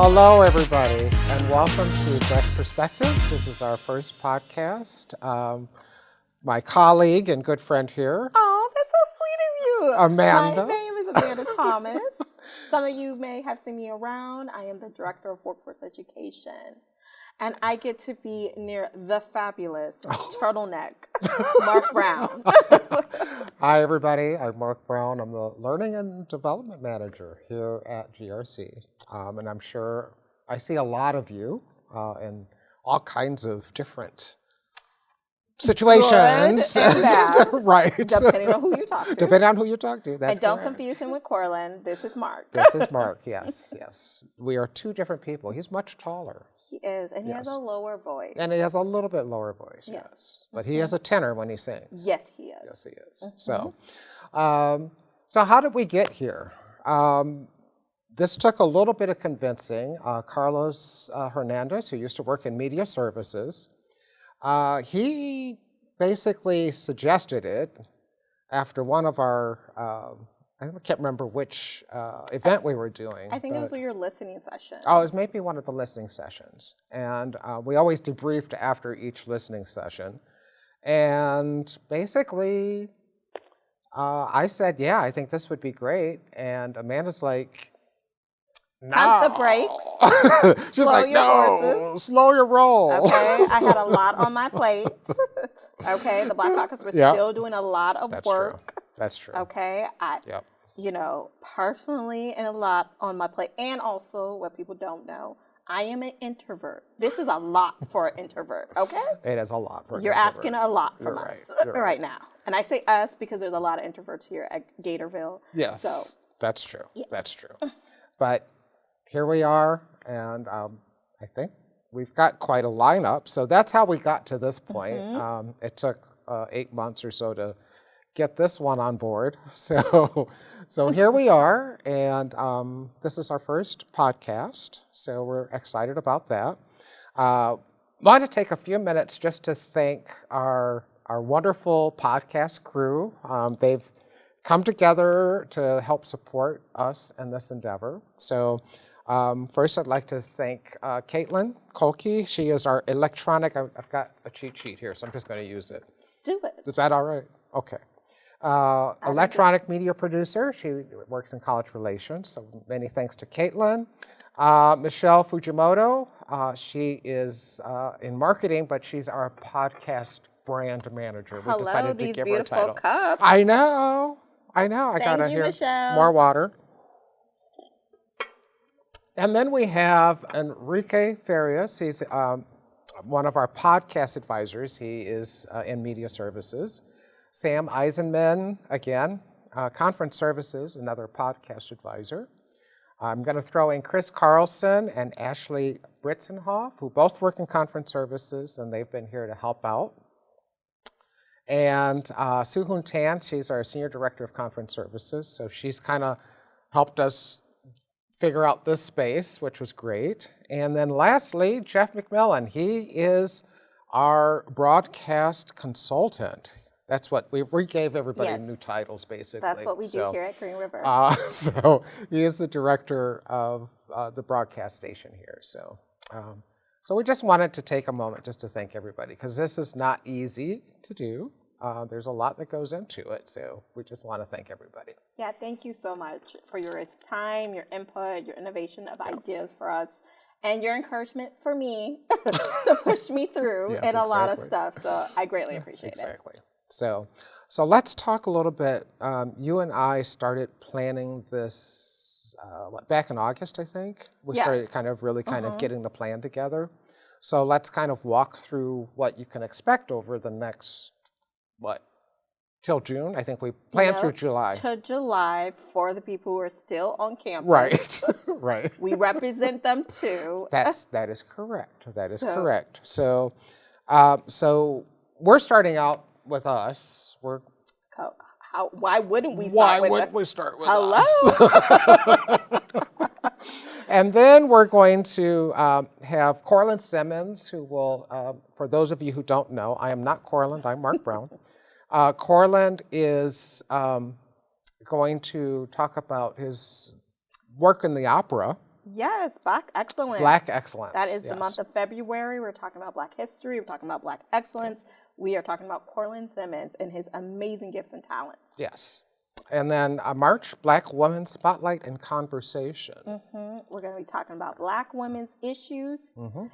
Hello, everybody, and welcome to Fresh Perspectives. This is our first podcast. My colleague and good friend here, Oh, that's so sweet of you. Amanda. My name is Amanda Thomas. Some of you may have seen me around. I am the Director of Workforce Education. And I get to be near the fabulous turtleneck, Mark Brown. Hi, everybody. I'm Mark Brown. I'm the Learning and Development Manager here at GRC. And I'm sure I see a lot of you in all kinds of different situations. Good and bad, right. depending on who you talk to. Depending on who you talk to. That's and don't correct. confuse him with Corlin. This is Mark. This is Mark, yes, yes. We are two different people. He's much taller. He is, and he has a lower voice. And he has a little bit lower voice, yes. But he has a tenor when he sings. Yes, he is. Yes, he is. So how did we get here? This took a little bit of convincing. Carlos Hernandez, who used to work in media services, he basically suggested it after one of our, I can't remember which event we were doing. I think it was your listening session. Oh, it was maybe one of the listening sessions. And we always debriefed after each listening session. And basically, I said, yeah, I think this would be great. And Amanda's like, no. Pump the brakes. She's slow like, your no, horses. slow your roll. Okay, I had a lot on my plate. Okay, the Black Caucus was still doing a lot of work. True. That's true. Okay, personally, and a lot on my plate. And also, what people don't know, I am an introvert. This is a lot for an introvert, okay? It is a lot for an You're introvert. asking a lot from You're us right. now. And I say us because there's a lot of introverts here at Gatorville. Yes, so, that's true. yes. That's true. But here we are, and I think we've got quite a lineup. So that's how we got to this point. It took 8 months or so to get this one on board. So here we are, and this is our first podcast. So we're excited about that. Want to take a few minutes just to thank our wonderful podcast crew. They've come together to help support us in this endeavor. So first, I'd like to thank Caitlin Kolke. She is our electronic, I've got a cheat sheet here, so I'm just going to use it. do it. Is that all right? Okay. Electronic media producer. She works in college relations, so many thanks to Caitlin. Michelle Fujimoto. She is in marketing, but she's our podcast brand manager. We decided to give her a title. Cups. I know. I gotta you, hear Michelle. more water. And then we have Enrique Farias. He's one of our podcast advisors. He is in media services. Sam Eisenman, again, conference services, another podcast advisor. I'm going to throw in Chris Carlson and Ashley Britzenhoff, who both work in conference services, and they've been here to help out. And Soo-Hoon Tan, she's our Senior Director of Conference Services, so she's kind of helped us figure out this space, which was great. And then lastly, Jeff McMillan. He is our broadcast consultant. That's what we gave everybody new titles, basically. That's what we do here at Green River. So he is the director of the broadcast station here. So we just wanted to take a moment just to thank everybody, because this is not easy to do. There's a lot that goes into it, so we just want to thank everybody. Yeah, thank you so much for your time, your input, your innovation of ideas for us, and your encouragement for me to push me through and a lot of stuff. So I greatly appreciate it. Exactly. So let's talk a little bit. You and I started planning this back in August, I think. We started kind of getting the plan together. So let's kind of walk through what you can expect over the next, till June? I think we planned through July. To July for the people who are still on campus. Right, right. We represent them too. That is correct. That is correct. So we're starting out with us. Why wouldn't we start with us? And then we're going to have Corlin Simmons, who will, for those of you who don't know, I am not Corlin, I'm Mark Brown. Corlin is going to talk about his work in the opera. Yes, Black excellence. Black excellence. That is yes. the month of February. We're talking about Black history. We're talking about Black excellence. We are talking about Cortland Simmons and his amazing gifts and talents. Yes. And then March, Black Women Spotlight and Conversation. We're going to be talking about Black women's issues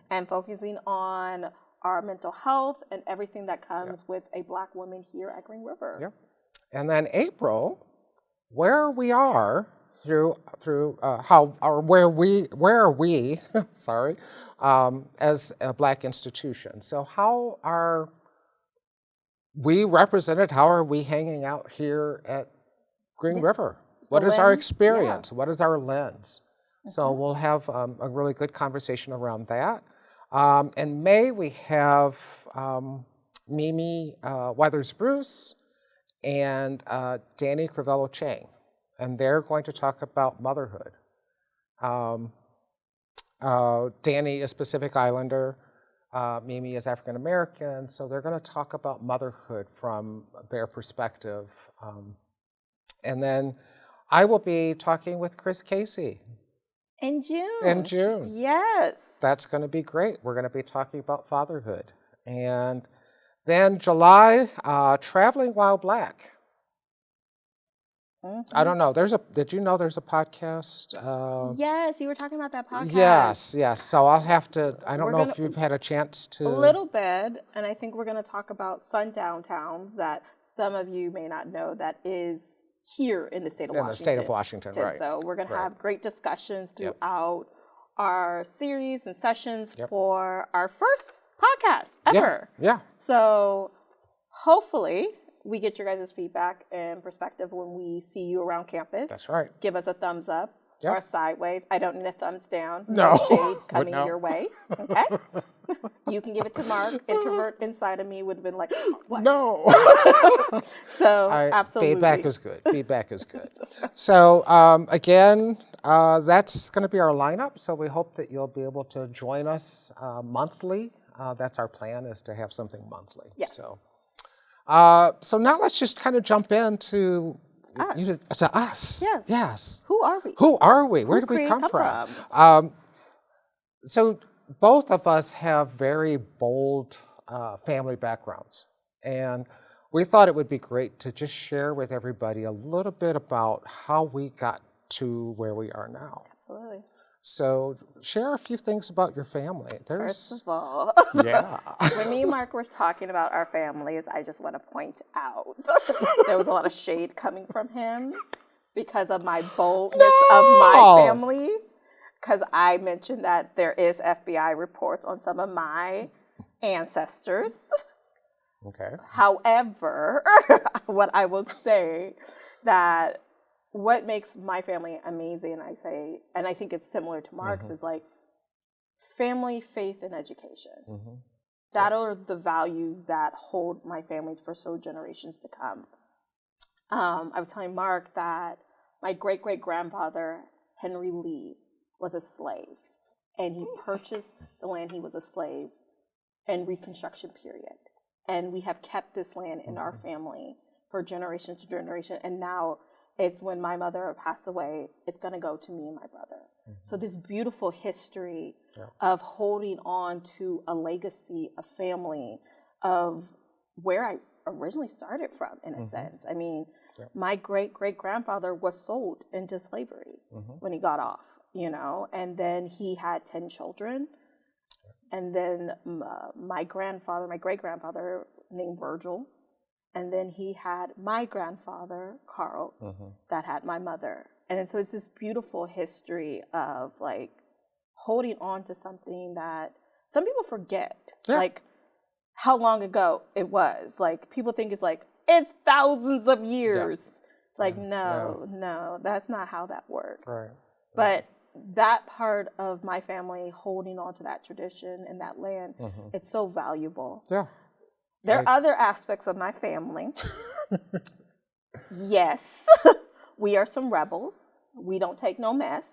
and focusing on our mental health and everything that comes with a Black woman here at Green River. Yep. And then April, where we are through how or where are we sorry, as a Black institution. So how are we represented? How are we hanging out here at Green River? What is our experience? What is our lens? So we'll have a really good conversation around that. In May, we have Mimi Weathers-Bruce and Danny Crivello-Chang, and they're going to talk about motherhood. Danny is Pacific Islander, Mimi is African American, so they're going to talk about motherhood from their perspective. And then I will be talking with Chris Casey. In June. In June. Yes. That's going to be great. We're going to be talking about fatherhood. And then July, Traveling While Black. I don't know. Did you know there's a podcast? Yes, you were talking about that podcast. Yes. So I'll have to, I don't know if you've had a chance to. A little bit, and I think we're going to talk about sundown towns that some of you may not know that is here in the state of Washington. In the state of Washington, right. So we're going to have great discussions throughout our series and sessions for our first podcast ever. Yeah. So hopefully we get your guys' feedback and perspective when we see you around campus. That's right. Give us a thumbs up or sideways. I don't need a thumbs down. No. Shade coming your way. Okay? You can give it to Mark. Introvert inside of me would have been like, what? No. So, absolutely. Feedback is good. Feedback is good. So, again, that's going to be our lineup. So we hope that you'll be able to join us monthly. That's our plan, is to have something monthly. Yes. So now let's just kind of jump into us. Yes. Who are we? Who are we? Where did we come from? So both of us have very bold family backgrounds. And we thought it would be great to just share with everybody a little bit about how we got to where we are now. Absolutely. So share a few things about your family. First of all, when me and Mark were talking about our families, I just want to point out there was a lot of shade coming from him because of my boldness of my family. Because I mentioned that there is FBI reports on some of my ancestors. Okay. However, what I will say that what makes my family amazing, I say, and I think it's similar to Mark's, is like family, faith, and education. That are the values that hold my families for so generations to come. I was telling Mark that my great-great-grandfather, Henry Lee, was a slave, and he purchased the land he was a slave in Reconstruction period. And we have kept this land in our family for generation to generation, and now it's when my mother passed away, it's going to go to me and my brother. So this beautiful history of holding on to a legacy, a family, of where I originally started from, in a sense. I mean, my great-great-grandfather was sold into slavery when he got off, you know, and then he had 10 children. And then my great-grandfather named Virgil. And then he had my grandfather, Carl, that had my mother. And so it's this beautiful history of like holding on to something that some people forget, like how long ago it was. Like people think it's like, it's thousands of years. Like, no, that's not how that works. Right. But that part of my family holding on to that tradition and that land, it's so valuable. Yeah. There are other aspects of my family. Yes, we are some rebels. We don't take no mess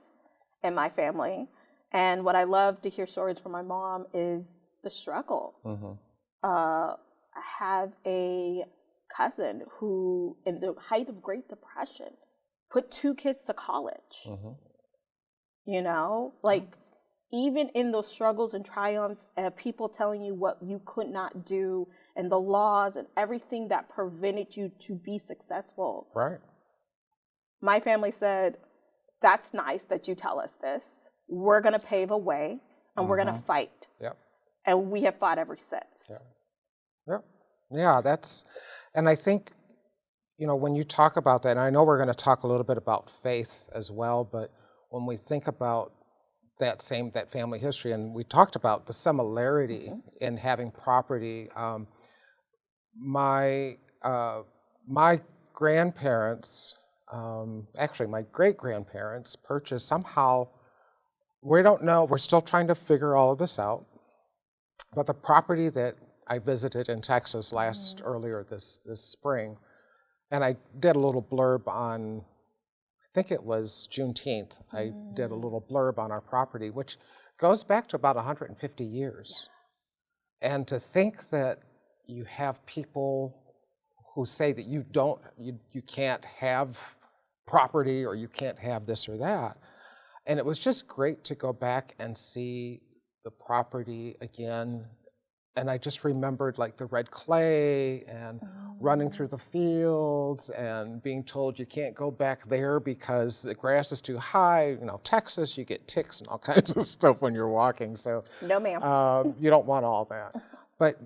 in my family. And what I love to hear stories from my mom is the struggle. I have a cousin who, in the height of Great Depression, put 2 kids to college. you know, like even in those struggles and triumphs, people telling you what you could not do and the laws and everything that prevented you to be successful. Right. My family said, that's nice that you tell us this. We're going to pave a way and we're going to fight. Yep. And we have fought ever since. Yep. Yep. Yeah, and I think, you know, when you talk about that, and I know we're going to talk a little bit about faith as well, but when we think about that family history, and we talked about the similarity in having property, my grandparents, actually my great-grandparents purchased somehow, we don't know, we're still trying to figure all of this out, but the property that I visited in Texas earlier this spring, and I did a little blurb on, I think it was Juneteenth, I did a little blurb on our property, which goes back to about 150 years. Yeah. And to think that you have people who say that you can't have property or you can't have this or that. And it was just great to go back and see the property again. And I just remembered like the red clay and running through the fields and being told you can't go back there because the grass is too high. You know, Texas, you get ticks and all kinds of stuff when you're walking. So no, ma'am. You don't want all that. But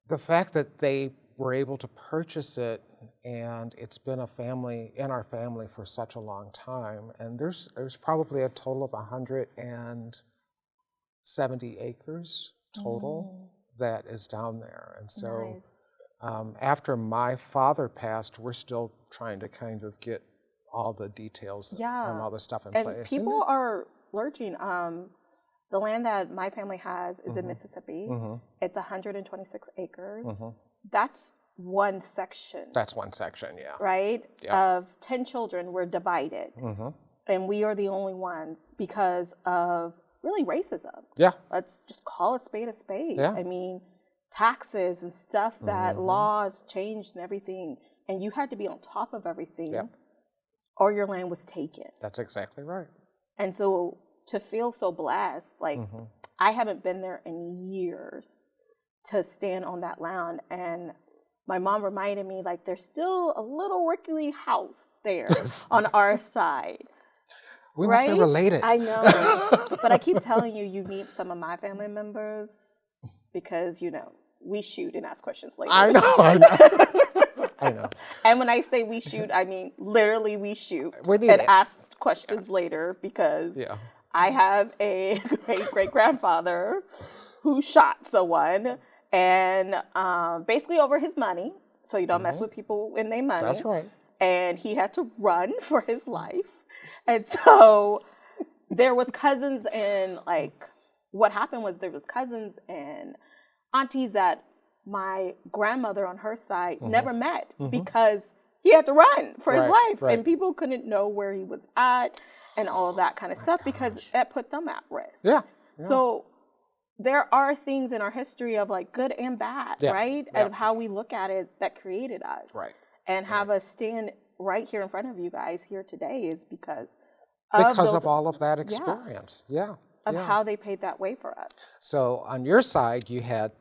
the fact that they were able to purchase it, and it's been in our family for such a long time. And there's probably a total of 170 acres total that is down there. And so after my father passed, we're still trying to kind of get all the details and all the stuff in place. People are lurching. The land that my family has is in Mississippi. It's 126 acres. That's one section. That's one section, yeah. Right? Yeah. Of 10 children, we're divided. And we are the only ones because of really racism. Yeah. Let's just call a spade a spade. Yeah. I mean, taxes and stuff that laws changed and everything, and you had to be on top of everything or your land was taken. That's exactly right. And so to feel so blessed, like I haven't been there in years to stand on that land, and my mom reminded me like there's still a little rickety house there on our side. We must be related. I know. But I keep telling you, you meet some of my family members because, you know, we shoot and ask questions later. I know. I know. And when I say we shoot, I mean literally we shoot and ask questions later because I have a great-grandfather who shot someone and basically over his money. So you don't mess with people when they money. That's right. And he had to run for his life. And so there was cousins and like what happened was there was cousins and aunties that my grandmother on her side never met because he had to run for his life and people couldn't know where he was at and all of that kind of stuff because that put them at risk. Yeah. So there are things in our history of like good and bad, right? Yeah. Of how we look at it that created us. Right. And have us stand right here in front of you guys here today is because of all of that experience. Of how they paved that way for us. So on your side, you had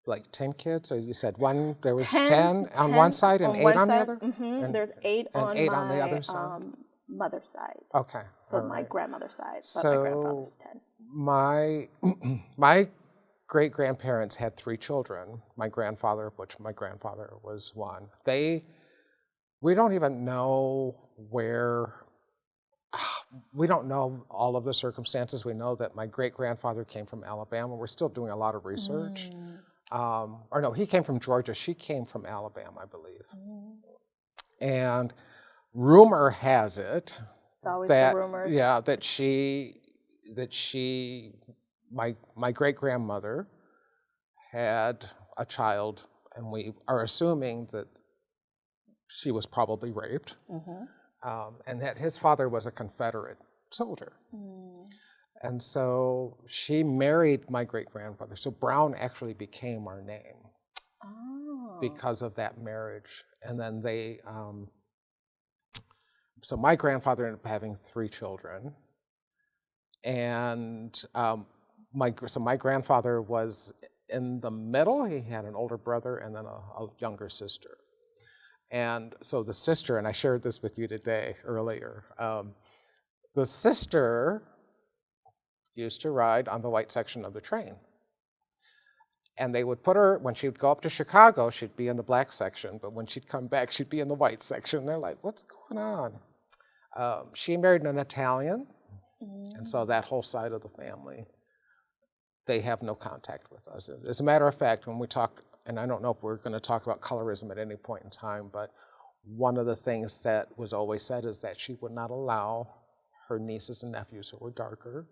like 10 kids, or you said there was 10 on one side and 8 on the other? And there's 8 on the other side? Mother's side. Okay. So my grandmother's side, but my grandfather's 10. My great-grandparents had 3 children. My grandfather, which my grandfather was one. We don't even know we don't know all of the circumstances. We know that my great-grandfather came from Alabama. We're still doing a lot of research. Or no, he came from Georgia. She came from Alabama, I believe. And rumor has it it's always that the rumors. Yeah, that my great-grandmother had a child, and we are assuming that she was probably raped. And that his father was a Confederate soldier. And so she married my great-grandfather. So Brown actually became our name because of that marriage. And then so my grandfather ended up having 3 children. And my grandfather was in the middle. He had an older brother and then a younger sister. And so the sister, and I shared this with you today earlier, the sister used to ride on the white section of the train. And they would put her, when she would go up to Chicago, she'd be in the black section, but when she'd come back, she'd be in the white section. They're like, what's going on? She married an Italian, and so that whole side of the family, they have no contact with us. As a matter of fact, when we talk, and I don't know if we're going to talk about colorism at any point in time, but one of the things that was always said is that she would not allow her nieces and nephews who were darker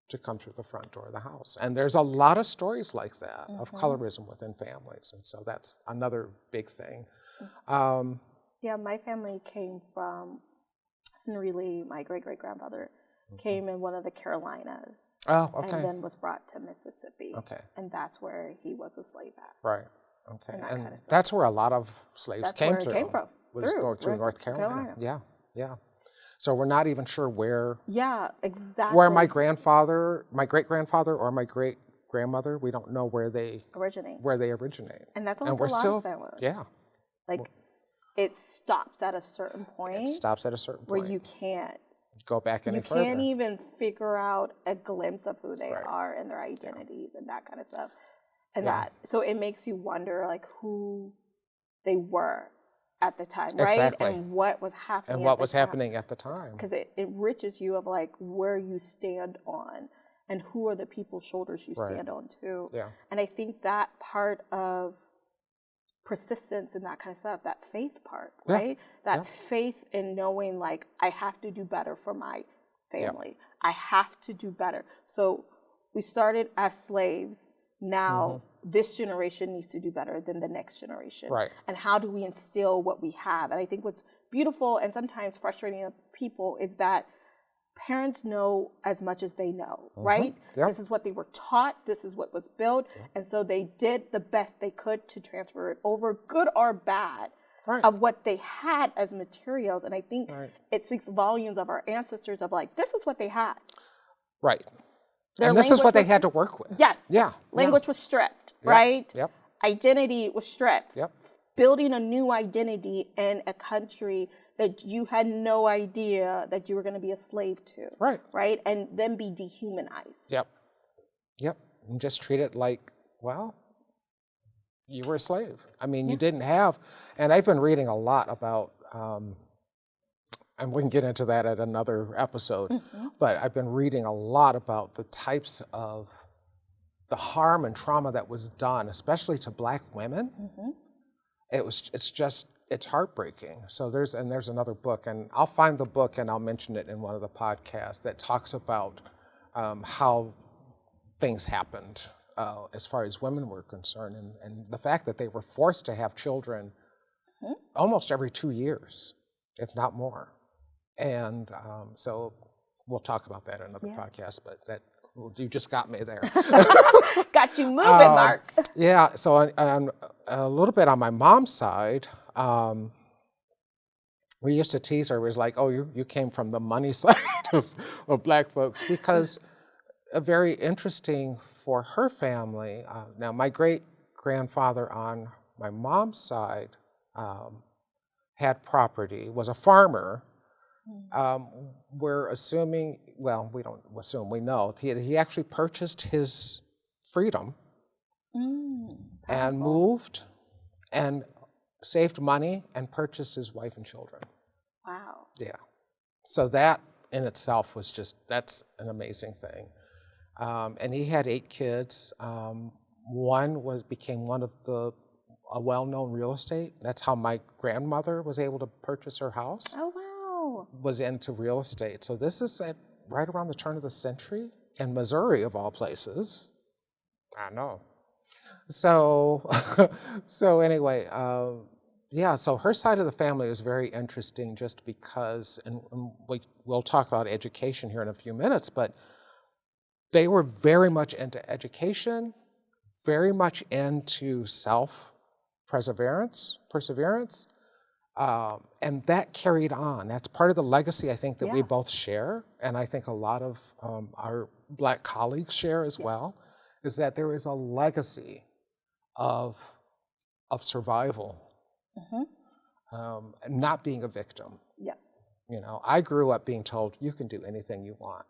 to come through the front door of the house. And there's a lot of stories like that of colorism within families. And so that's another big thing. Yeah, my family came from Henry Lee, my great-great-grandfather, came in one of the Carolinas. Oh, okay. And then was brought to Mississippi. Okay. And that's where he was a slave at. Right. Okay. And that And kind of stuff. that's where a lot of slaves That's came where it through. came from. Was through North Carolina. Yeah, yeah. So we're not even sure where. Yeah, exactly. Where my grandfather, my great-grandfather, or my great-grandmother, we don't know where they originate. And that's like we're a lot still, of families. yeah. Like, it stops at a certain point. It stops at a certain point. Where you can't go back any further. You can't even figure out a glimpse of who they Right. are and their identities and that kind of stuff. And Yeah. so it makes you wonder, like, who they were at the time, right? Exactly. And what was happening. And what was happening at the time. Because it enriches you of like where you stand on and who are the people's shoulders you Right. stand on too. Yeah. And I think that part of persistence and that kind of stuff, that faith part, Yeah. right? That Yeah. faith in knowing like I have to do better for my family. I have to do better. So we started as slaves. Now this generation needs to do better than the next generation. Right. And how do we instill what we have? And I think what's beautiful and sometimes frustrating of people is that parents know as much as they know, right? Yep. This is what they were taught. This is what was built. And so they did the best they could to transfer it over, good or bad, Right. of what they had as materials. And I think Right. it speaks volumes of our ancestors of like, this is what they had. Right. Their And this is what they language had to work with. Yes. Yeah. Language was stripped, Yeah. right? Yep. Identity was stripped. Yep. Building a new identity in a country that you had no idea that you were going to be a slave to. Right. Right? And then be dehumanized. Yep. Yep. And just treat it like, well, you were a slave. I mean, you didn't have, and I've been reading a lot about, and we can get into that at another episode, but I've been reading a lot about the types of the harm and trauma that was done, especially to Black women. It's heartbreaking. So there's another book, and I'll find the book and I'll mention it in one of the podcasts that talks about how things happened as far as women were concerned, and the fact that they were forced to have children almost every 2 years, if not more. And so we'll talk about that in another podcast, but that you just got me there. Got you moving, Mark. Yeah, so a little bit on my mom's side, we used to tease her. It was like, oh, you came from the money side of Black folks, because very interesting for her family. Now, my great-grandfather on my mom's side had property, was a farmer. We're assuming, well, we don't assume, we know, he actually purchased his freedom and moved and saved money and purchased his wife and children. Wow. Yeah. So that in itself was that's an amazing thing. And he had 8 kids. One became one of a well-known real estate. That's how my grandmother was able to purchase her house. Oh, wow. Was into real estate. So this is right around the turn of the century in Missouri, of all places. I know. So, so anyway, so her side of the family is very interesting just because, and we'll talk about education here in a few minutes, but they were very much into education, very much into perseverance, And that carried on. That's part of the legacy I think that we Yeah. both share, and I think a lot of our Black colleagues share as well, is that there is a legacy of survival, not being a victim. Yeah. You know, I grew up being told you can do anything you want,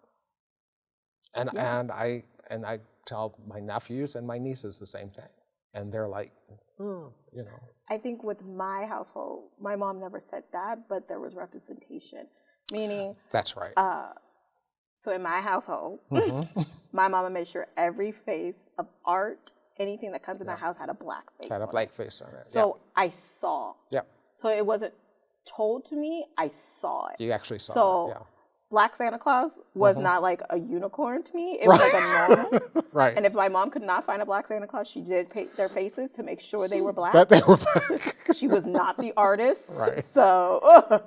and Yeah. I tell my nephews and my nieces the same thing, and they're like, you know. I think with my household, my mom never said that, but there was representation. Meaning, That's right. so in my household, Mm-hmm. my mama made sure every face of art, anything that comes in the house had a black face. Had a on black it. face on it. So I saw. Yeah. So it wasn't told to me, I saw it. You actually saw So it. Yeah. Black Santa Claus was not like a unicorn to me. It was like a normal. Right. And if my mom could not find a Black Santa Claus, she did paint their faces to make sure they were black. That they were black. She was not the artist. Right. So,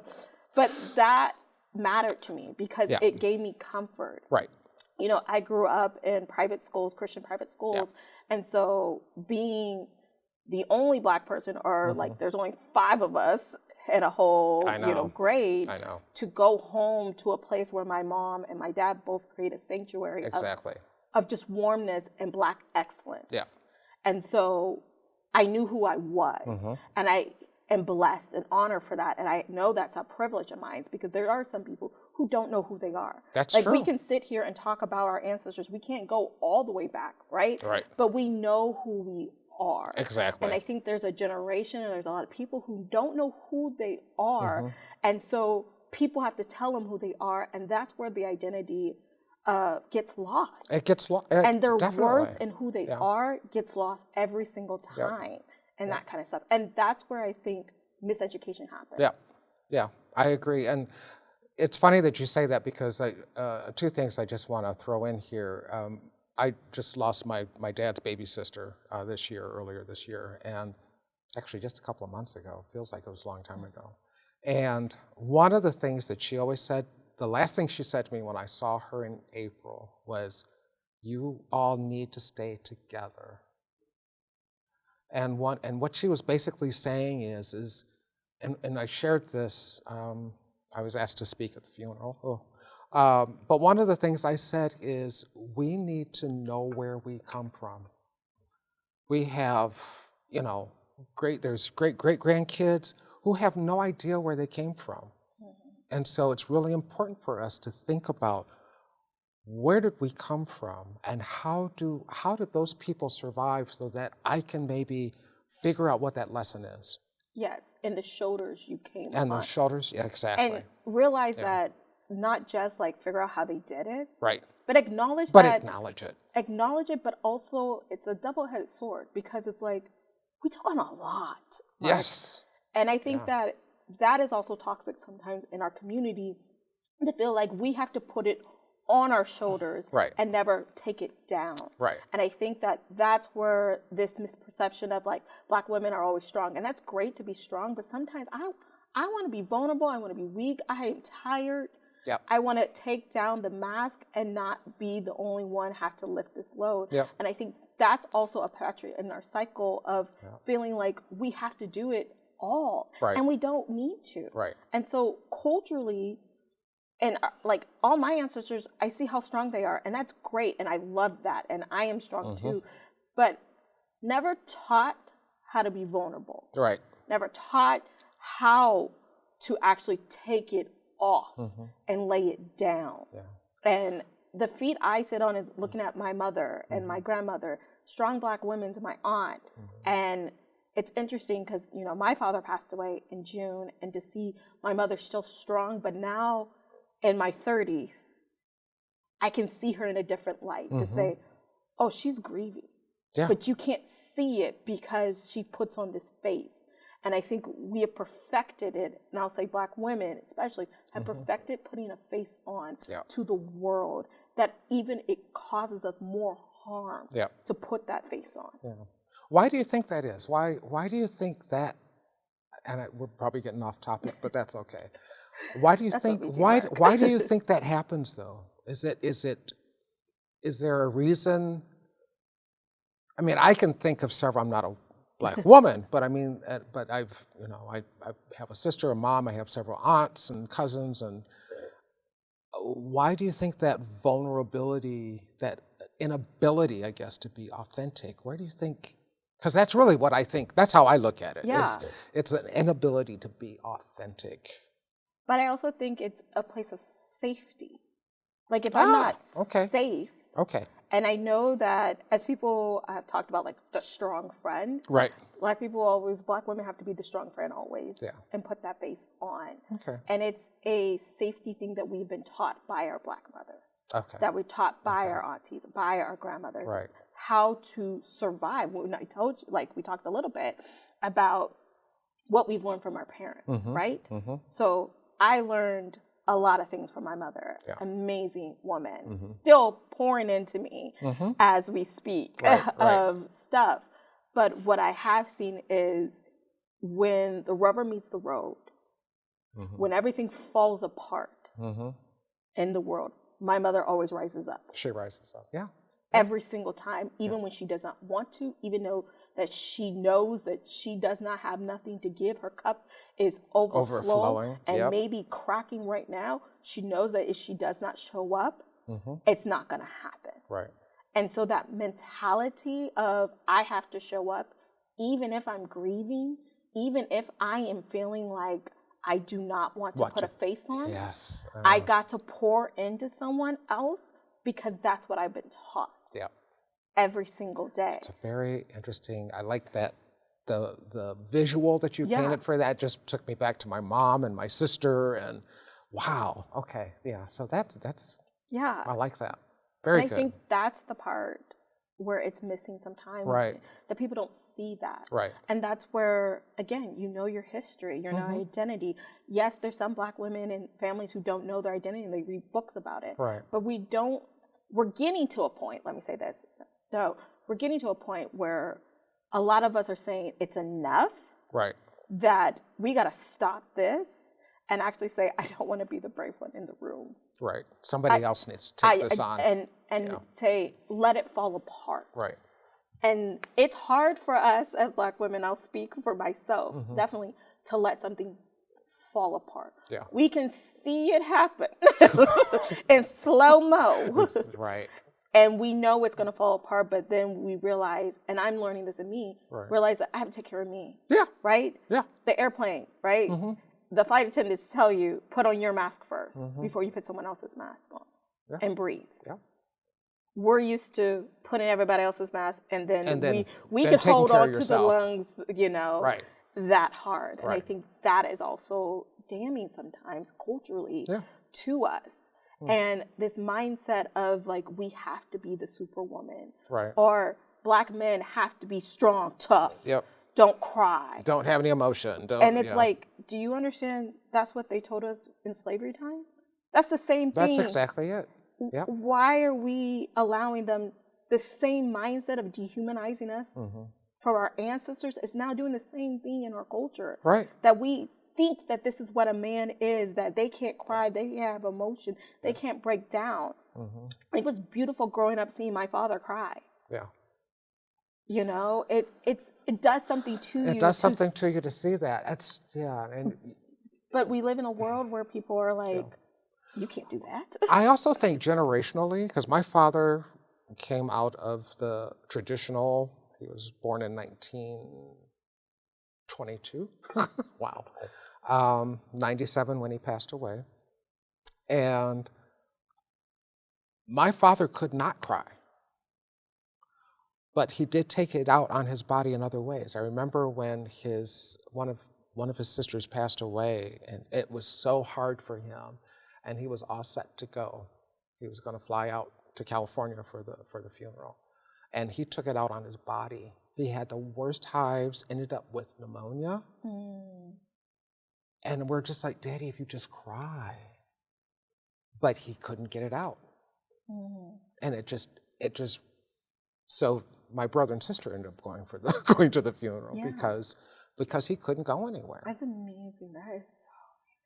but that mattered to me because it gave me comfort. Right. You know, I grew up in private schools, Christian private schools. And so being the only Black person, or like there's only 5 of us in a whole, grade, I know. to go home to a place where my mom and my dad both create a sanctuary of just warmness and Black excellence. Yeah. And so I knew who I was, and I am blessed and honored for that. And I know that's a privilege of mine, because there are some people who don't know who they are. That's like true. We can sit here and talk about our ancestors. We can't go all the way back, right? Right. But we know who we are. Exactly. And I think there's a generation and there's a lot of people who don't know who they are. And so people have to tell them who they are. And that's where the identity gets lost. It gets lost. And their definitely. worth and who they are gets lost every single time. And that kind of stuff. And that's where I think miseducation happens. Yeah. Yeah. I agree. And it's funny that you say that, because 2 things I just want to throw in here. I just lost my dad's baby sister earlier this year, and actually just a couple of months ago. Feels like it was a long time ago. And one of the things that she always said, the last thing she said to me when I saw her in April was, "You all need to stay together." And what she was basically saying is, and I shared this. I was asked to speak at the funeral. But one of the things I said is, we need to know where we come from. We have, there's great-grandkids who have no idea where they came from. And so it's really important for us to think about, where did we come from, and how did those people survive, so that I can maybe figure out what that lesson is. Yes, and the shoulders you came And on. the shoulders, yeah, exactly. And realize that not just like figure out how they did it, Right. but acknowledge But that. acknowledge it. Acknowledge it, but also it's a double-headed sword, because it's like, we took on a lot. Right? Yes. And I think that is also toxic sometimes in our community, to feel like we have to put it on our shoulders and never take it down. Right. And I think that that's where this misperception of like Black women are always strong, and that's great to be strong, but sometimes I want to be vulnerable. I want to be weak. I am tired. Yep. I want to take down the mask and not be the only one have to lift this load. Yep. And I think that's also a perpetuate in our cycle of feeling like we have to do it all, and we don't need to. Right. And so culturally, and like all my ancestors, I see how strong they are, and that's great, and I love that, and I am strong too, but never taught how to be vulnerable. Right. Never taught how to actually take it off and lay it down. Yeah. And the feet I sit on is looking at my mother and my grandmother, strong Black women's my aunt, and it's interesting because my father passed away in June, and to see my mother still strong, but now in my 30s, I can see her in a different light, to say, oh, she's grieving. Yeah. But you can't see it because she puts on this face. And I think we have perfected it, and I'll say Black women especially, have perfected putting a face on to the world, that even it causes us more harm to put that face on. Yeah. Why do you think that is? Why do you think that, and we're probably getting off topic, but that's okay. Why do you think why do you think that happens though? Is there a reason? I mean, I can think of several. I'm not a Black woman, but I mean, but I have a sister, a mom, I have several aunts and cousins, and why do you think that vulnerability, that inability, I guess, to be authentic, where do you think, because that's really what I think, that's how I look at it. Yeah. It's an inability to be authentic. But I also think it's a place of safety. Like if I'm not safe, and I know that as people have talked about, like the strong friend, right? Black women have to be the strong friend always, and put that face on. Okay. And it's a safety thing that we've been taught by our Black mother. Okay. That we're taught by our aunties, by our grandmothers, right? How to survive. When I told you, like we talked a little bit about what we've learned from our parents, right? So I learned a lot of things from my mother. Amazing woman, still pouring into me as we speak of stuff. But what I have seen is when the rubber meets the road, when everything falls apart in the world, my mother always rises up. She rises up, Every single time, even when she does not want to, even though that she knows that she does not have nothing to give, her cup is overflowing and maybe cracking right now. She knows that if she does not show up, it's not going to happen. Right. And so that mentality of I have to show up, even if I'm grieving, even if I am feeling like I do not want to put a face on. Yes. I got to pour into someone else because that's what I've been taught. Yeah. Every single day. It's a very interesting, I like that, the visual that you painted for that just took me back to my mom and my sister, and wow, okay, so that's I like that. Very good. I think that's the part where it's missing sometimes. Right. That people don't see that. Right. And that's where, again, you know your history, your identity. Yes, there's some Black women and families who don't know their identity and they read books about it. Right. But we're getting to a point, let me say this. No, we're getting to a point where a lot of us are saying it's enough. Right. That we got to stop this and actually say, I don't want to be the brave one in the room. Right. Somebody else needs to take this on. And say, let it fall apart. Right. And it's hard for us as Black women, I'll speak for myself, definitely, to let something fall apart. Yeah. We can see it happen in slow-mo. Right. And we know it's going to fall apart, but then we realize, and I'm learning this in me, realize that I have to take care of me. Yeah. Right? Yeah. The airplane, right? The flight attendants tell you, put on your mask first before you put someone else's mask on and breathe. Yeah. We're used to putting everybody else's mask and then we can hold on to the lungs, that hard. And I think that is also damning sometimes culturally to us. And this mindset of like, we have to be the superwoman. Right. Or Black men have to be strong, tough. Yep. Don't cry. Don't have any emotion. And it's like, do you understand that's what they told us in slavery time? That's the same thing. That's exactly it. Yep. Why are we allowing them the same mindset of dehumanizing us for our ancestors? Is now doing the same thing in our culture. Right. That we think that this is what a man is, that they can't cry, they can't have emotion, they can't break down. It was beautiful growing up seeing my father cry. Yeah. You know, it does something to you. It does something to you to see that. But we live in a world where people are like, you can't do that. I also think generationally, because my father came out of the traditional, he was born in 1922. Wow. 97 when he passed away. And my father could not cry. But he did take it out on his body in other ways. I remember when one of his sisters passed away, and it was so hard for him, and he was all set to go. He was going to fly out to California for the funeral, and he took it out on his body. He had the worst hives, ended up with pneumonia, and we're just like, Daddy, if you just cry, but he couldn't get it out, and it just. So my brother and sister ended up going to the funeral because he couldn't go anywhere. That's amazing. That is so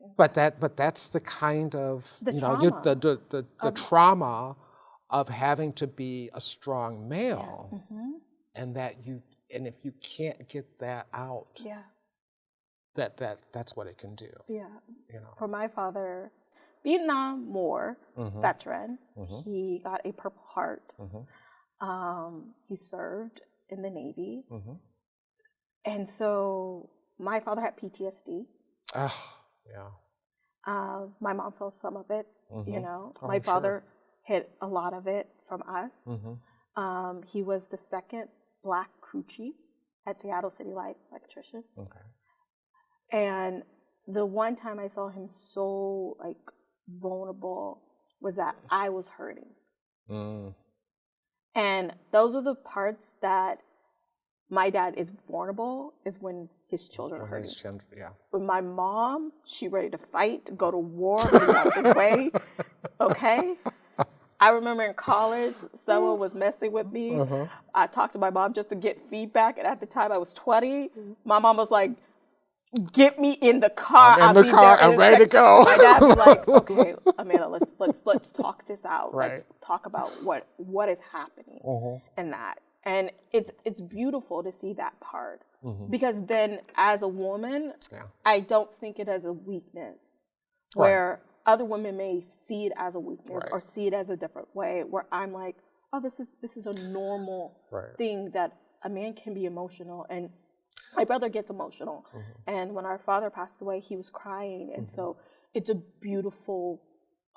amazing. But that's the kind of the trauma of having to be a strong male, and that if you can't get that out, Yeah. that's what it can do. Yeah. You know. For my father, Vietnam War veteran, he got a Purple Heart. He served in the Navy. And so my father had PTSD. Oh, yeah. My mom saw some of it, you know. Oh, my I'm father hid a lot of it from us. He was the second Black crew chief at Seattle City Light electrician. Okay. And the one time I saw him so like vulnerable was that I was hurting. And those are the parts that my dad is vulnerable, is when his children are hurting. Yeah. But my mom, she ready to fight, go to war, get out the way. Okay? I remember in college, someone was messing with me. I talked to my mom just to get feedback, and at the time I was 20. My mom was like, "Get me in the car. I'm in the car. I'm ready to go." My dad was like, "Okay, Amanda, let's talk this out. Right. Let's talk about what is happening in that." And it's beautiful to see that part because then, as a woman, I don't think it as a weakness, where other women may see it as a weakness or see it as a different way. Where I'm like, "Oh, this is a normal thing that a man can be emotional." And my brother gets emotional. And when our father passed away, he was crying. And so it's a beautiful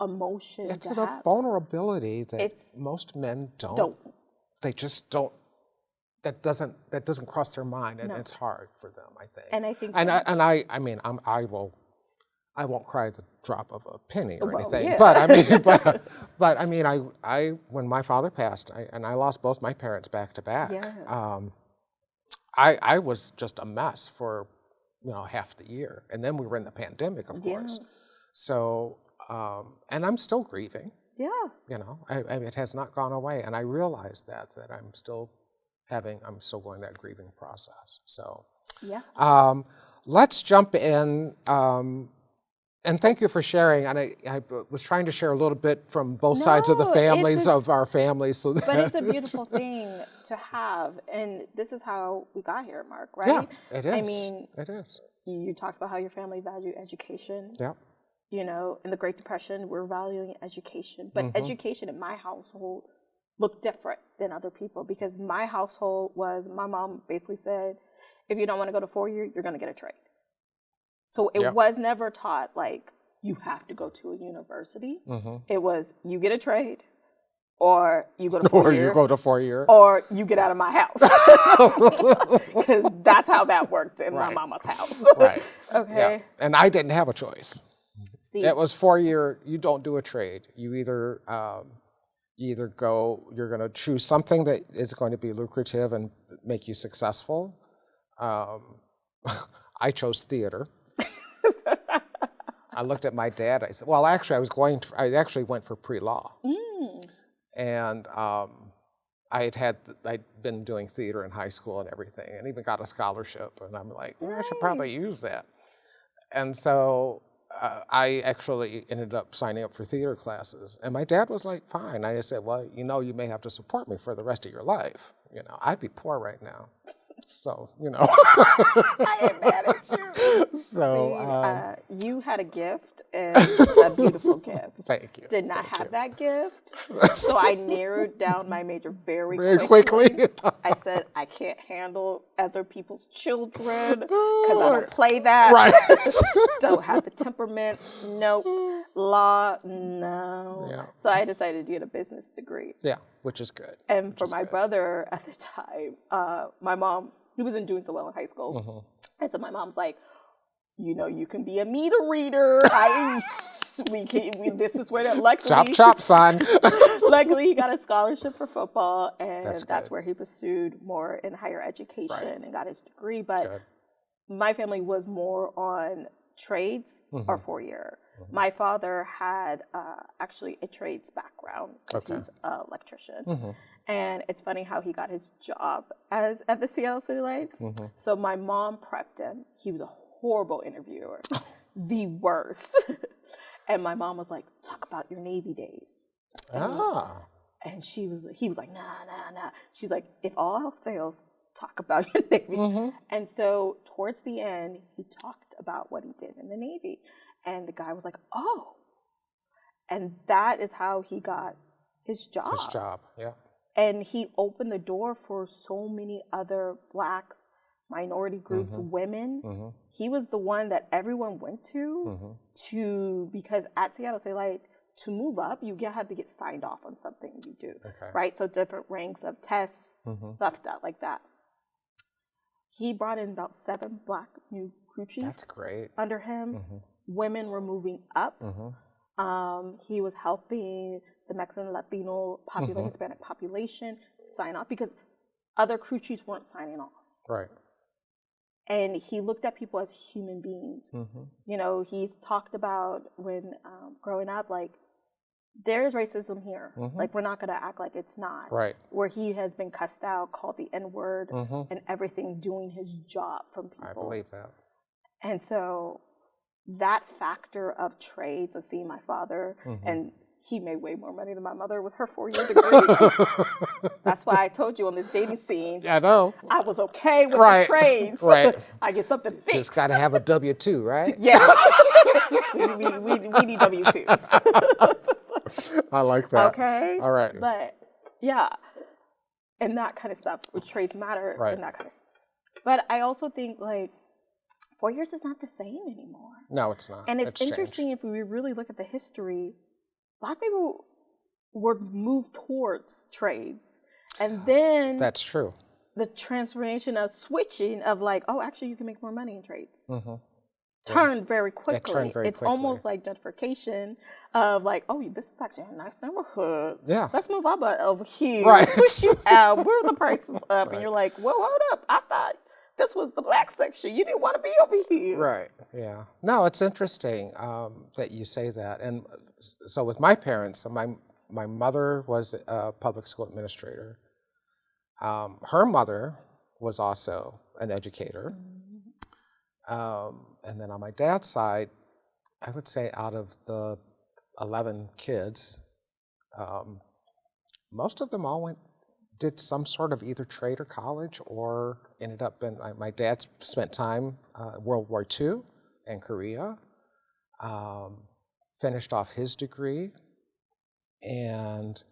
emotion it's to a have. vulnerability that most men don't. They just don't. That doesn't cross their mind, and it's hard for them, I think. And I think, I mean, I won't cry the drop of a penny or anything. Yeah. But I mean, but I mean, I when my father passed, and I lost both my parents back to back. Yeah. I was just a mess for half the year, and then we were in the pandemic, of course. So, and I'm still grieving. Yeah. I mean, it has not gone away, and I realize that I'm still going that grieving process. So, let's jump in. And thank you for sharing. And I was trying to share a little bit from both sides of the families of our families. So but it's a beautiful thing to have, and this is how we got here, Mark. Right? Yeah, it is. I mean, it is. You talked about how your family valued education. Yeah. In the Great Depression, we're valuing education, but education in my household looked different than other people because my household was, my mom basically said, if you don't want to go to 4-year, you're going to get a trade. So it was never taught like you have to go to a university. It was you get a trade, or you go to 4-year, or you go to 4-year, or you get out of my house, because that's how that worked in my mama's house. Right. Okay. Yeah. And I didn't have a choice. See, it was 4-year. You don't do a trade. You either go. You're going to choose something that is going to be lucrative and make you successful. I chose theater. I looked at my dad. I said, "Well, actually, I actually went for pre-law, and I'd been doing theater in high school and everything, and even got a scholarship. And I'm like, I should probably use that. And so I actually ended up signing up for theater classes. And my dad was like, "Fine." I just said, "Well, you may have to support me for the rest of your life. I'd be poor right now." So, I ain't mad at you. So, you had a gift, and a beautiful gift. Thank you. Did not have that gift. So I narrowed down my major very quickly. I said, I can't handle other people's children because I don't play that. Right. Don't have the temperament. Nope. Law, no. Yeah. So I decided to get a business degree. Yeah, which is good. And for my brother at the time, my mom, he wasn't doing so well in high school. And so my mom's like, you can be a meter reader. This is where luckily. Chop, son. Luckily, he got a scholarship for football, and that's where he pursued more in higher education and got his degree. But my family was more on trades or 4-year. My father had actually a trades background because he's an electrician. And it's funny how he got his job at the Seattle City Light. So my mom prepped him. He was a horrible interviewer, the worst. And my mom was like, "Talk about your Navy days." And he was like, nah. She's like, "If all else fails, talk about your Navy. And so towards the end, he talked about what he did in the Navy. And the guy was like, oh. And that is how he got his job. His job, yeah. And he opened the door for so many other Blacks, minority groups, women. He was the one that everyone went to because at Seattle State Light, to move up, you had to get signed off on something you do, right? So different ranks of tests, stuff like that. He brought in about 7 Black new crew chiefs. That's great. Under him. Women were moving up. He was helping the Mexican, Latino, Hispanic population sign off because other crew chiefs weren't signing off. Right. And he looked at people as human beings. You know, he's talked about when growing up, like, there's racism here. Like, we're not going to act like it's not. Right. Where he has been cussed out, called the N-word, and everything, doing his job from people. I believe that. And so that factor of trades, of seeing my father, and he made way more money than my mother with her 4-year degree. That's why I told you on this dating scene. Yeah, I know. I was okay with the trades. Right. I get something fixed. Just got to have a W-2, right? Yeah. we need W-2s. I like that. Okay. All right. But yeah, and that kind of stuff, which trades matter, Right. and that kind of stuff. But I also think, like, 4 years is not the same anymore. No, it's not. And it's interesting changed. if we really look at the history, Black people were moved towards trades. And then That's true. the transformation of switching of like, oh, actually you can make more money in trades. Turned very quickly. It turned very it's quickly. almost like gentrification of like, oh, this is actually a nice neighborhood. Yeah. Let's move our butt over here. Right. Push you out. Where are the prices up? Right. And you're like, whoa, hold up. I thought this was the Black section. You didn't want to be over here. Right. Yeah. No, it's interesting that you say that. And so with my parents, my mother was a public school administrator. Her mother was also an educator. And then on my dad's side, I would say out of the 11 kids, most of them all did some sort of either trade or college, or ended up in, my dad spent time World War II in Korea, finished off his degree, and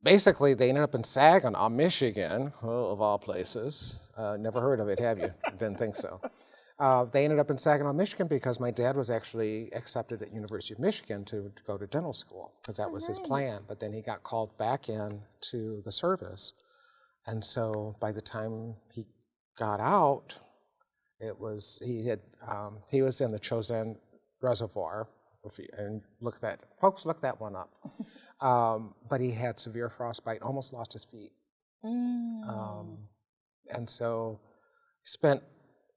basically they ended up in Saginaw, Michigan, of all places. Never heard of it, have you? Didn't think so. They ended up in Saginaw, Michigan because my dad was actually accepted at University of Michigan to go to dental school, because that was his plan. But then he got called back in to the service. And so by the time he got out, he was in the Chosin Reservoir, and folks look that one up. But he had severe frostbite, almost lost his feet. And so spent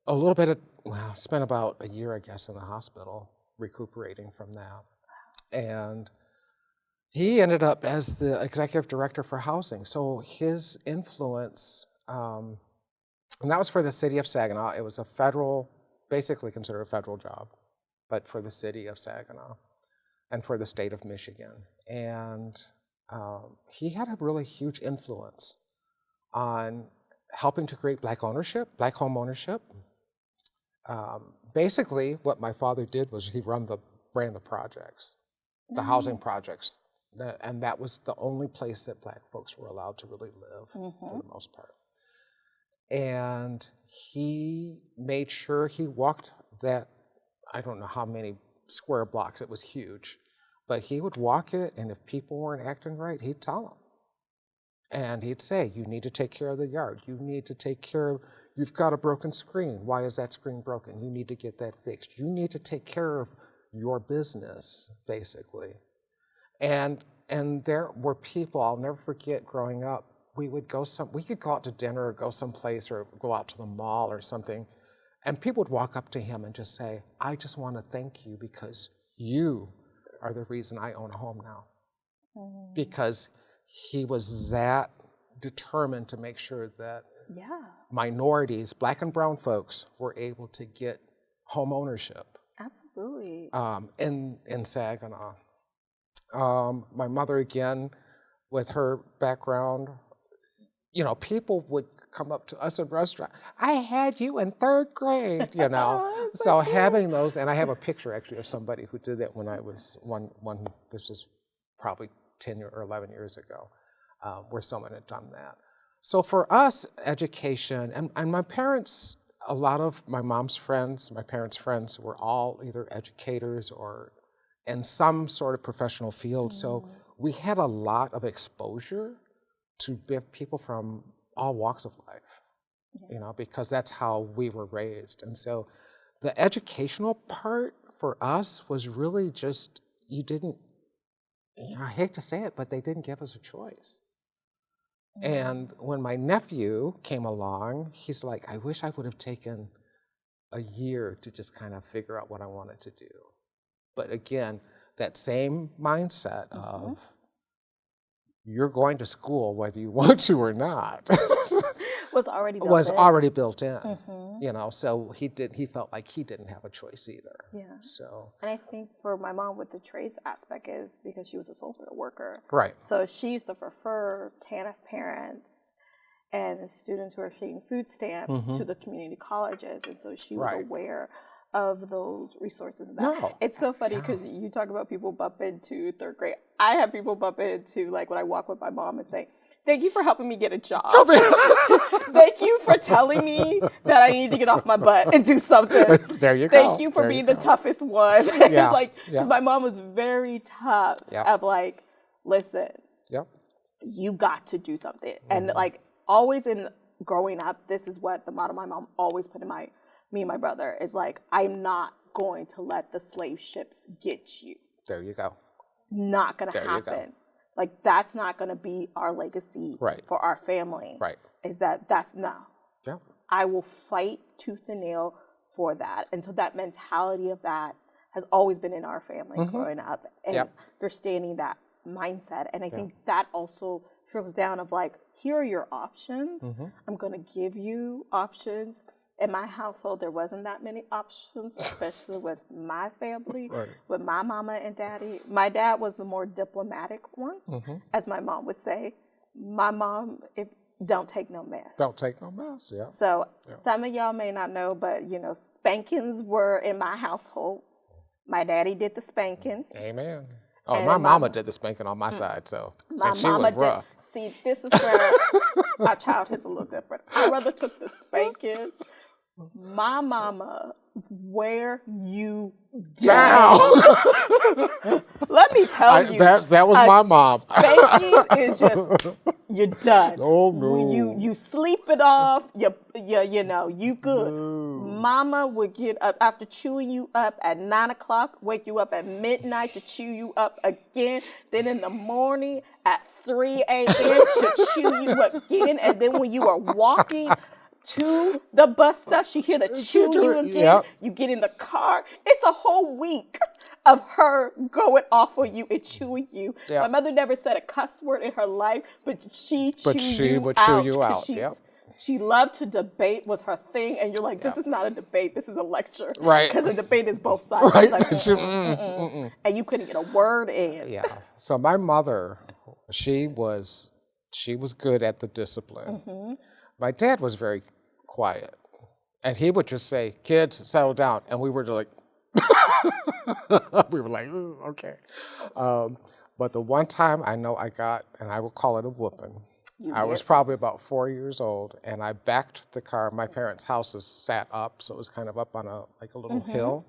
about a year, I guess, in the hospital recuperating from that. And he ended up as the executive director for housing. So his influence, and that was for the city of Saginaw. It was basically considered a federal job, but for the city of Saginaw and for the state of Michigan. And he had a really huge influence on helping to create Black home ownership. Basically, what my father did was he ran the projects, the housing projects, and that was the only place that Black folks were allowed to really live for the most part. And he made sure he walked that, I don't know how many square blocks, it was huge, but he would walk it, and if people weren't acting right, he'd tell them. And he'd say, you need to take care of the yard. You need to take care of, you've got a broken screen. Why is that screen broken? You need to get that fixed. You need to take care of your business, basically. And there were people, I'll never forget growing up, we could go out to dinner or go someplace or go out to the mall or something, and people would walk up to him and just say, I just want to thank you because you are the reason I own a home now. Because he was that determined to make sure that minorities, Black and brown folks, were able to get home ownership. Absolutely. In Saginaw. My mother, again, with her background, people would come up to us in restaurant. I had you in 3rd grade, you know. So having those, and I have a picture actually of somebody who did that when I was this was probably 10 or 11 years ago, where someone had done that. So for us, education, and my parents, a lot of my mom's friends, my parents' friends were all either educators or in some sort of professional field. So we had a lot of exposure to people from all walks of life, you know, because that's how we were raised. And so the educational part for us was really just, you didn't, you know, I hate to say it, but they didn't give us a choice. And when my nephew came along, he's like, I wish I would have taken a year to just kind of figure out what I wanted to do. But again, that same mindset of you're going to school whether you want to or not was already built in. You know, so he felt like he didn't have a choice either. Yeah. So, and I think for my mom with the trades aspect is because she was a social worker. Right. So she used to refer TANF parents and students who are receiving food stamps to the community colleges. And so she was aware of those resources. It's so funny because you talk about people bump into 3rd grade. I have people bump into, like, when I walk with my mom and say, thank you for helping me get a job. Thank you for telling me that I need to get off my butt and do something. There you go. Thank you for being the toughest one. Like, my mom was very tough of like, listen, you got to do something. And like always in growing up, this is what the motto my mom always put in me and my brother is like, I'm not going to let the slave ships get you. There you go. Not going to happen. Like, that's not going to be our legacy for our family. Right. Is that's no. Yeah. I will fight tooth and nail for that. And so that mentality of that has always been in our family growing up and understanding that mindset. And I think that also trickles down of like, here are your options. I'm going to give you options. In my household, there wasn't that many options, especially with my family, with my mama and daddy. My dad was the more diplomatic one, as my mom would say. My mom, don't take no mess. Don't take no mess, yeah. So some of y'all may not know, but, you know, spankings were in my household. My daddy did the spanking. Amen. Oh, and my mama did the spanking on my side, so. My she mama was rough. See, this is where our childhood's a little different. My brother took the spanking. My mama, wear you down. Let me tell you. That was my mom. Spanking is just, you're done. Oh, no. You sleep it off, you know, you good. Mama would get up after chewing you up at 9 o'clock, wake you up at midnight to chew you up again. Then in the morning at 3 a.m. to chew you up again. And then when you are walking to the bus stop, she hear the chew you again. You get in the car. It's a whole week of her going off on you and chewing you. My mother never said a cuss word in her life, but she would chew you out. She loved to debate was her thing, and you're like, this is not a debate, this is a lecture. Right. Because a debate is both sides. Right. Like, and you couldn't get a word in. Yeah. So my mother, she was good at the discipline. My dad was very quiet. And he would just say, kids, settle down. And we were like, ooh, okay. But the one time I know I got, and I will call it a whooping, I was probably about 4 years old, and I backed the car. My parents' house is sat up, so it was kind of up on a little hill.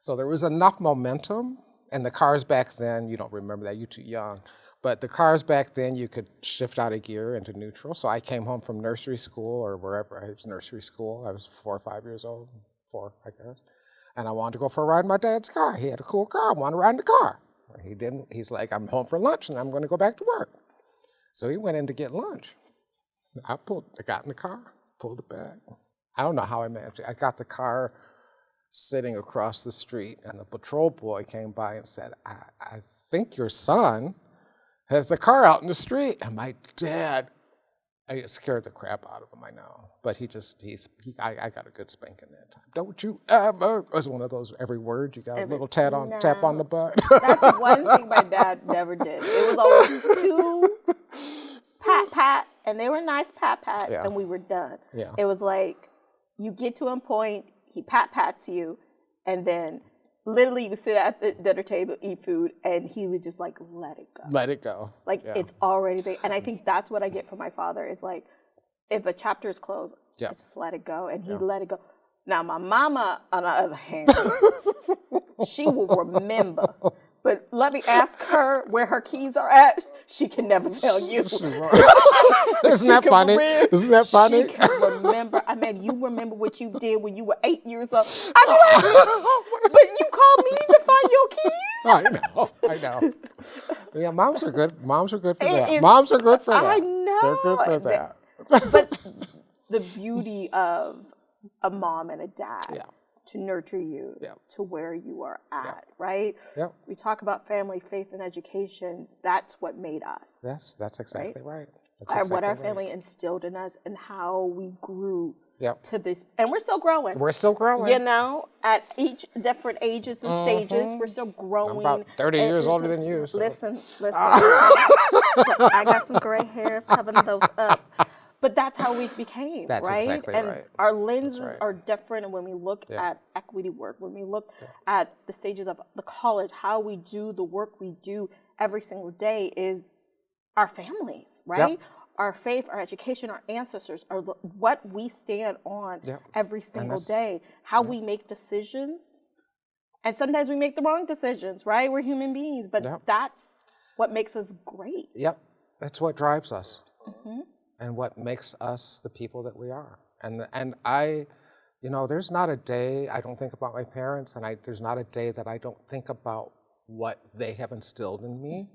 So there was enough momentum, and the cars back then, you don't remember that, you're too young, but the cars back then, you could shift out of gear into neutral. So I came home from nursery school or wherever, I was nursery school. I was 4 or 5 years old, 4, I guess. And I wanted to go for a ride in my dad's car. He had a cool car, I wanted to ride in the car. He didn't, he's like, I'm home for lunch and I'm gonna go back to work. So he went in to get lunch. I got in the car, pulled it back. I don't know how I managed it. I got the car sitting across the street, and the patrol boy came by and said, I think your son has the car out in the street. And my dad, I scared the crap out of him, I know. But I got a good spanking that time. Don't you ever, it was one of those, every word, you got a little tap on the butt. That's one thing my dad never did. It was always 2, pat, and they were nice pat-pats, Yeah. and we were done. Yeah. It was like, you get to a point, he pat-pats you, and then literally you would sit at the dinner table, eat food, and he would just like, let it go. Let it go. Like, Yeah. it's already there. And I think that's what I get from my father is like, if a chapter is closed, Yeah. I just let it go. And he let it go. Now, my mama, on the other hand, she will remember. But let me ask her where her keys are at. She can never tell you. Isn't that funny? Isn't that funny? She can remember. I mean, you remember what you did when you were 8 years old. But you called me to find your keys? I know. Yeah, moms are good. Moms are good for It that. is- Moms are good for that. I know. They're good for that. But the beauty of a mom and a dad Yeah. to nurture you Yeah. to where you are at, right? Yeah. We talk about family, faith, and education. That's what made us. That's exactly right. That's What exactly our right. family instilled in us and how we grew Yep. to this. And we're still growing. We're still growing. You know, at each different ages and stages, we're still growing. I'm about 30 And years it's older a- than you. So. Listen. I got some gray hairs covering those up. But that's how we became, That's right? exactly and right. our lenses right. are different when we look Yeah. at equity work, when we look at the stages of the college, how we do the work we do every single day is our families, right? Yep. Our faith, our education, our ancestors are what we stand on Yep. every single that's- day. How we make decisions. And sometimes we make the wrong decisions, right? We're human beings, but Yep. that's what makes us great. Yep. That's what drives us. Mm-hmm. And what makes us the people that we are. And I, you know, there's not a day I don't think about my parents, and there's not a day that I don't think about what they have instilled in me.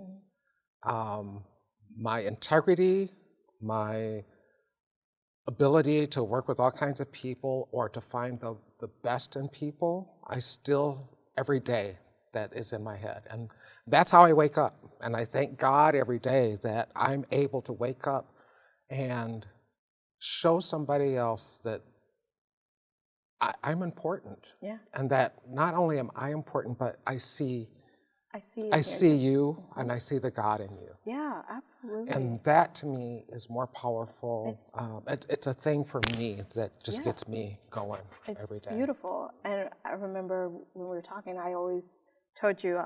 My integrity, my ability to work with all kinds of people or to find the best in people, I still, every day, that is in my head. And that's how I wake up. And I thank God every day that I'm able to wake up and show somebody else that I'm important. Yeah. And that not only am I important, but I see I see. you and I see the God in you. Yeah, absolutely. And that to me is more powerful. It's a thing for me that just gets me going every day. It's beautiful. And I remember when we were talking, I always told you,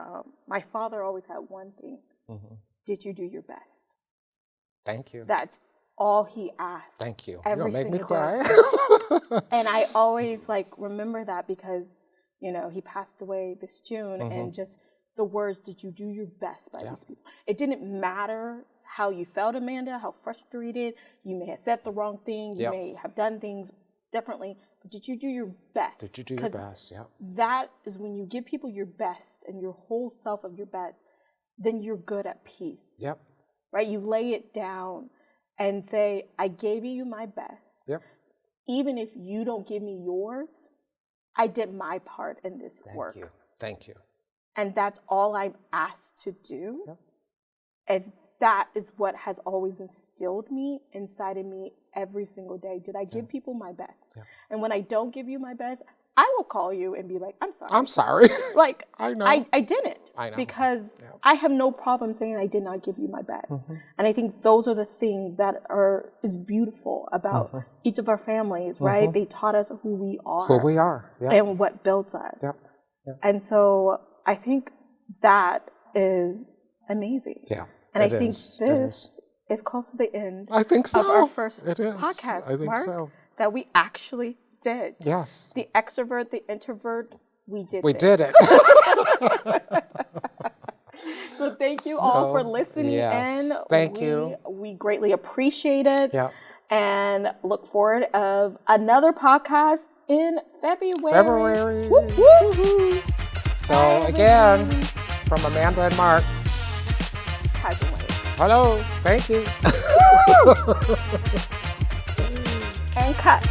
my father always had one thing. Did you do your best? Thank you. That's all he asked. Thank you. Every You'll make me single cry. day. And I always remember that because, you know, he passed away this June and just the words, did you do your best by these people? It didn't matter how you felt, Amanda, how frustrated, you may have said the wrong thing, you may have done things differently, but did you do your best? Did you do your best? Yeah. That is when you give people your best and your whole self of your best, then you're good at peace. Yep. Right? You lay it down and say, I gave you my best. Yep. Even if you don't give me yours, I did my part in this work. Thank you. Thank you. And that's all I'm asked to do. Yep. And that is what has always instilled me inside of me every single day. Did I give people my best? Yep. And when I don't give you my best, I will call you and be like, I'm sorry. I'm sorry. Like, I know. I didn't. I know. Because I have no problem saying I did not give you my best. And I think those are the things that is beautiful about each of our families, right? They taught us who we are. Who we are. Yep. And what builds us. Yep. Yep. And so I think that is amazing. Yeah. And I it think is. this is close to the end I think so. of our first It is. podcast, I think Mark, so. that we actually did. Yes. The extrovert, the introvert, we did We this. did it. So thank you all for listening yes, in. thank you. We greatly appreciate it. Yeah. And look forward of another podcast in February. February. Woo, woo. So again, from Amanda and Mark, Hello. hello. Thank you. And cut.